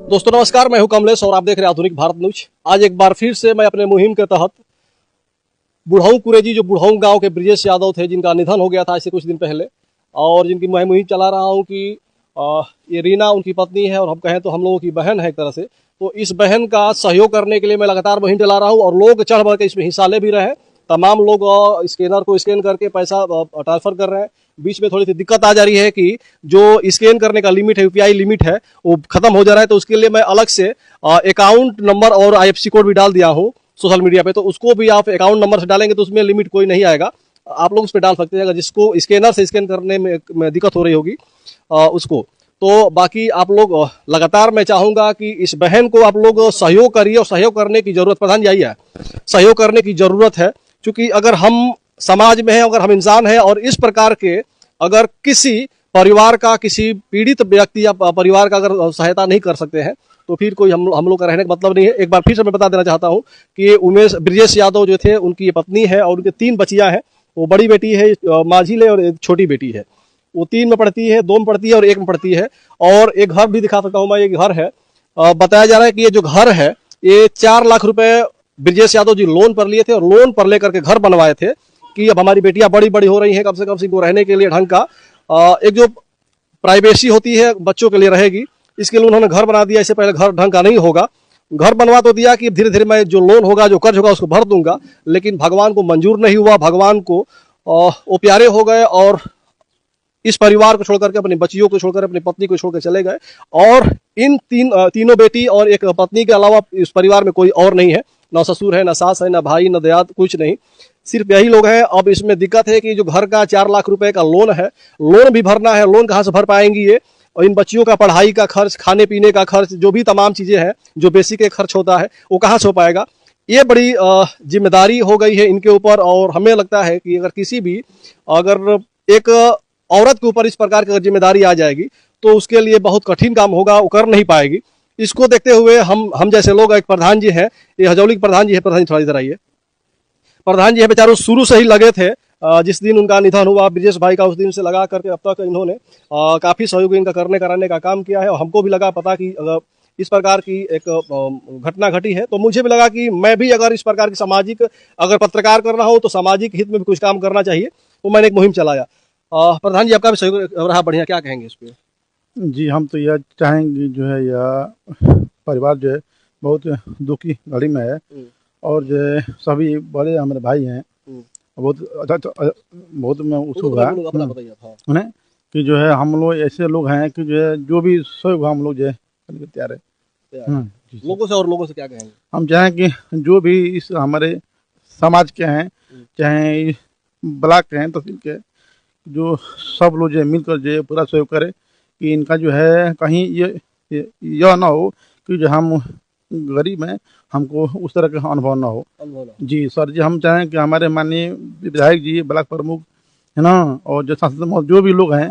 दोस्तों नमस्कार, मैं हूं कमलेश और आप देख रहे हैं आधुनिक भारत न्यूज। आज एक बार फिर से मैं अपने मुहिम के तहत बुढ़ाऊ कुरेजी, जो बुढ़ाऊ गांव के ब्रिजेश यादव थे, जिनका निधन हो गया था आज से कुछ दिन पहले, और जिनकी मैं मुहिम चला रहा हूं कि ये रीना उनकी पत्नी है और हम कहें तो हम लोगों की बहन है एक तरह से। तो इस बहन का सहयोग करने के लिए मैं लगातार मुहिम चला रहा हूँ और लोग चढ़ बढ़ के इसमें हिस्सा ले भी रहे हैं। तमाम लोग स्कैनर को स्कैन करके पैसा ट्रांसफर कर रहे हैं। बीच में थोड़ी सी दिक्कत आ जा रही है कि जो स्कैन करने का लिमिट है, यूपीआई लिमिट है, वो खत्म हो जा रहा है। तो उसके लिए मैं अलग से अकाउंट नंबर और आईएफएससी कोड भी डाल दिया हूँ सोशल मीडिया पे। तो उसको भी आप अकाउंट नंबर से डालेंगे तो उसमें लिमिट कोई नहीं आएगा, आप लोग उस पर डाल सकते हैं अगर जिसको स्कैनर से स्कैन करने में दिक्कत हो रही होगी उसको। तो बाकी आप लोग लगातार मैं चाहूंगा कि इस बहन को आप लोग सहयोग करिए, और सहयोग करने की जरूरत प्रधान यही है, सहयोग करने की जरूरत है। क्योंकि अगर हम समाज में हैं, अगर हम इंसान हैं और इस प्रकार के अगर किसी परिवार का, किसी पीड़ित व्यक्ति या परिवार का अगर सहायता नहीं कर सकते हैं तो फिर कोई हम लोग का रहने का मतलब नहीं है। एक बार फिर से मैं बता देना चाहता हूं कि ये ब्रिजेश यादव जो थे, उनकी ये पत्नी है और उनके 3 बच्चियां हैं। वो बड़ी बेटी है माझिले और एक छोटी बेटी है, वो 3 में पढ़ती है, 2 में पढ़ती है और 1 में पढ़ती है। और एक घर भी दिखा सकता हूँ मैं, ये घर है। बताया जा रहा है कि ये जो घर है ये 4 लाख रुपए ब्रिजेश यादव जी लोन पर लिए थे और लोन पर लेकर के घर बनवाए थे कि अब हमारी बेटियां बड़ी बड़ी हो रही हैं, कम से कम इनको रहने के लिए ढंग का एक जो प्राइवेसी होती है बच्चों के लिए रहेगी, इसके लिए उन्होंने घर बना दिया। इससे पहले घर ढंग का नहीं होगा, घर बनवा तो दिया कि धीरे धीरे मैं जो लोन होगा, जो कर्ज होगा उसको भर दूंगा, लेकिन भगवान को मंजूर नहीं हुआ। भगवान को वो प्यारे हो गए और इस परिवार को छोड़कर के, अपनी बच्चियों को छोड़कर, अपनी पत्नी को छोड़कर चले गए। और इन तीनों बेटी और एक पत्नी के अलावा इस परिवार में कोई और नहीं है, ना ससुर है, ना सास है, ना भाई, ना दयाद, कुछ नहीं, सिर्फ यही लोग हैं। अब इसमें दिक्कत है कि जो घर का 4 लाख रुपए का लोन है, लोन भी भरना है। लोन कहाँ से भर पाएंगी ये? और इन बच्चियों का पढ़ाई का खर्च, खाने पीने का खर्च, जो भी तमाम चीजें हैं, जो बेसिक खर्च होता है, वो कहाँ से हो पाएगा? ये बड़ी जिम्मेदारी हो गई है इनके ऊपर। और हमें लगता है कि अगर किसी भी, अगर एक औरत के ऊपर इस प्रकार की जिम्मेदारी आ जाएगी तो उसके लिए बहुत कठिन काम होगा, वो कर नहीं पाएगी। इसको देखते हुए हम जैसे लोग, एक प्रधान जी हैं, ये हजौली के प्रधान जी है, प्रधान जी थोड़ा इधर आइए। प्रधान जी है, बेचारों शुरू से ही लगे थे। जिस दिन उनका निधन हुआ ब्रिजेश भाई का, उस दिन से लगा करके अब तक इन्होंने काफी सहयोग इनका कराने का काम किया है। और हमको भी लगा पता कि अगर इस प्रकार की एक घटना घटी है तो मुझे भी लगा कि मैं भी अगर इस प्रकार की सामाजिक, अगर पत्रकार करना हो तो सामाजिक हित में भी कुछ काम करना चाहिए। तो मैंने एक मुहिम चलाया। प्रधान जी आपका भी सहयोग रहा बढ़िया, क्या कहेंगे इस पे? जी, हम तो यह चाहेंगे, जो है यह परिवार जो है बहुत दुखी घड़ी में है, और जो है सभी बड़े हमारे भाई हैं, बहुत मैं उत्सुक है कि जो है हम लोग ऐसे लोग हैं कि जो है जो भी सहयोग हम लोग जो है करने को तैयार है। लोगों से, और लोगों से क्या कहेंगे? हम चाहें कि जो भी इस हमारे समाज के हैं, चाहे ब्लॉक के हैं, तहसील के, जो सब लोग जो है मिलकर जो है पूरा सहयोग करें कि इनका जो है कहीं यह ना हो कि जो हम गरीब हैं, हमको उस तरह का अनुभव ना हो। जी सर जी, हम चाहें कि हमारे माननीय विधायक जी, ब्लॉक प्रमुख है ना, और जो सांसद, जो भी लोग हैं,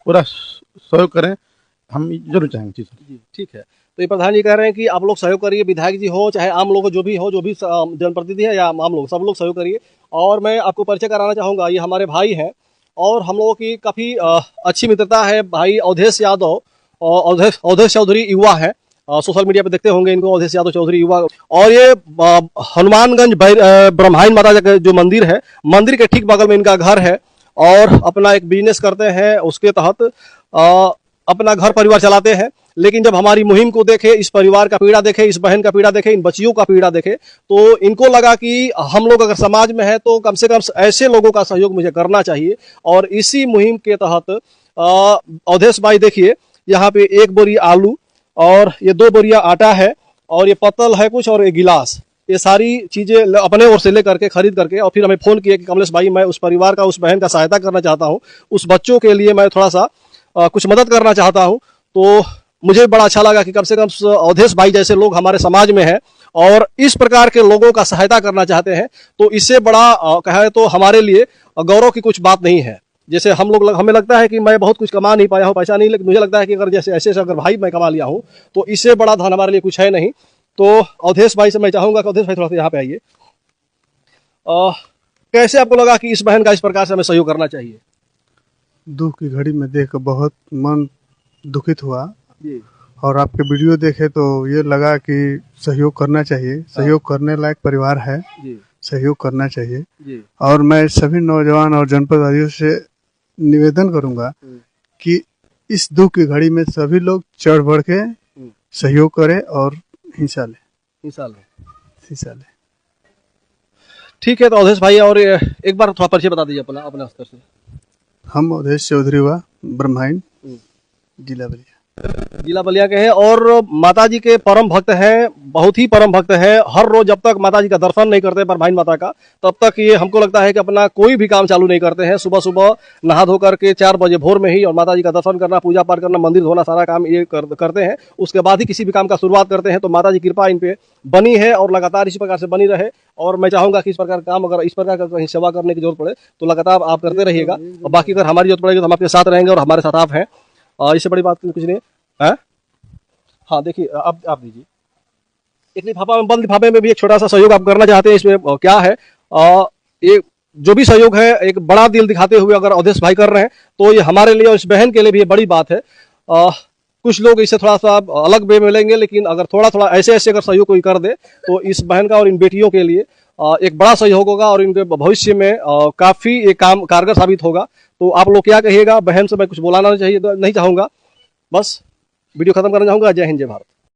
पूरा सहयोग करें, हम जरूर चाहेंगे। जी सर जी, ठीक है। तो ये प्रधान जी कह रहे हैं कि आप लोग सहयोग करिए, विधायक जी हो चाहे आम लोग जो भी जनप्रतिनिधि है या आम लोग, सब लोग सहयोग करिए। और मैं आपको परिचय कराना चाहूँगा, ये हमारे भाई हैं और हम लोगों की काफ़ी अच्छी मित्रता है। भाई अवधेश यादव, अवधेश चौधरी युवा है, सोशल मीडिया पे देखते होंगे इनको, अवधेश यादव चौधरी युवा। और ये हनुमानगंज ब्रह्मायण माता का जो मंदिर है, मंदिर के ठीक बगल में इनका घर है और अपना एक बिजनेस करते हैं, उसके तहत अपना घर परिवार चलाते हैं। लेकिन जब हमारी मुहिम को देखे, इस परिवार का पीड़ा देखे, इस बहन का पीड़ा देखे, इन बच्चियों का पीड़ा देखे, तो इनको लगा कि हम लोग अगर समाज में है तो कम से कम ऐसे लोगों का सहयोग मुझे करना चाहिए। और इसी मुहिम के तहत अवधेश भाई देखिए, यहाँ पे 1 बोरी आलू और ये 2 बोरिया आटा है और ये पत्तल है कुछ और ये गिलास, ये सारी चीजें अपने ओर से लेकर के खरीद करके, और फिर हमें फोन किया कि कमलेश भाई मैं उस परिवार का, उस बहन का सहायता करना चाहता हूँ, उस बच्चों के लिए मैं थोड़ा सा कुछ मदद करना चाहता हूँ। तो मुझे बड़ा अच्छा लगा कि कम से कम अवधेश भाई जैसे लोग हमारे समाज में हैं और इस प्रकार के लोगों का सहायता करना चाहते हैं। तो इससे बड़ा कहे तो हमारे लिए गौरव की कुछ बात नहीं है। जैसे हमें लगता है कि मैं बहुत कुछ कमा नहीं पाया हूँ, पैसा नहीं, लेकिन मुझे लगता है कि अगर जैसे ऐसे अगर भाई मैं कमा लिया हूँ तो इससे बड़ा धन हमारे लिए कुछ है नहीं। तो अवधेश भाई से मैं चाहूंगा कि अवधेश भाई थोड़ा सा यहाँ पे आइए। कैसे आपको लगा कि इस बहन का इस प्रकार से हमें सहयोग करना चाहिए? दुख की घड़ी में देख कर बहुत मन दुखित हुआ। और आपके वीडियो देखे तो ये लगा कि सहयोग करना चाहिए, सहयोग करने लायक परिवार है, जी सहयोग करना चाहिए। जी और मैं सभी नौजवान और जनपदवासियों से निवेदन करूंगा कि इस दुख की घड़ी में सभी लोग चढ़ बढ़ के सहयोग करें और हिस्सा लें। हिस्सा लें। ठीक है, तो अवधेश भाई और एक बार थोड़ा परिचय बता दीजिए अपना अपने स्तर से। हम अवधेश चौधरी हुआ, ब्रह्माइन, जिला बलिया। जिला बलिया के हैं और माता जी के परम भक्त हैं, बहुत ही परम भक्त हैं। हर रोज जब तक माता जी का दर्शन नहीं करते ब्रह्माइन माता का, तब तक ये हमको लगता है कि अपना कोई भी काम चालू नहीं करते हैं। सुबह सुबह नहा धो करके 4 बजे भोर में ही और माता जी का दर्शन करना, पूजा पाठ करना, मंदिर धोना, सारा काम ये करते हैं। उसके बाद ही किसी भी काम का शुरुआत करते हैं। तो माता जी कृपा इन पे बनी है और लगातार इसी प्रकार से बनी रहे। और मैं चाहूंगा कि इस प्रकार काम, अगर इस प्रकार का कहीं सेवा करने की जरूरत पड़े तो लगातार आप करते रहिएगा। और बाकी अगर हमारी जरूरत पड़ेगी तो हम आपके साथ रहेंगे और हमारे साथ आप हैं। इससे बड़ी बात कुछ नहीं है। हाँ देखिए, आप दीजिए एक लिफाफा में, बंद लिफाफे में भी एक छोटा सा सहयोग आप करना चाहते हैं। इसमें क्या है, ये जो भी सहयोग है एक बड़ा दिल दिखाते हुए अगर अवधेश भाई कर रहे हैं तो ये हमारे लिए और इस बहन के लिए भी ये बड़ी बात है। कुछ लोग इससे थोड़ा सा अलग वे में लेंगे, लेकिन अगर थोड़ा थोड़ा ऐसे ऐसे अगर सहयोग कोई कर दे तो इस बहन का और इन बेटियों के लिए एक बड़ा सहयोग होगा और इनके भविष्य में काफी एक काम कारगर साबित होगा। तो आप लोग क्या कहिएगा? बहन से मैं कुछ बोलाना नहीं चाहूंगा, बस वीडियो खत्म करना चाहूंगा। जय हिंद, जय भारत।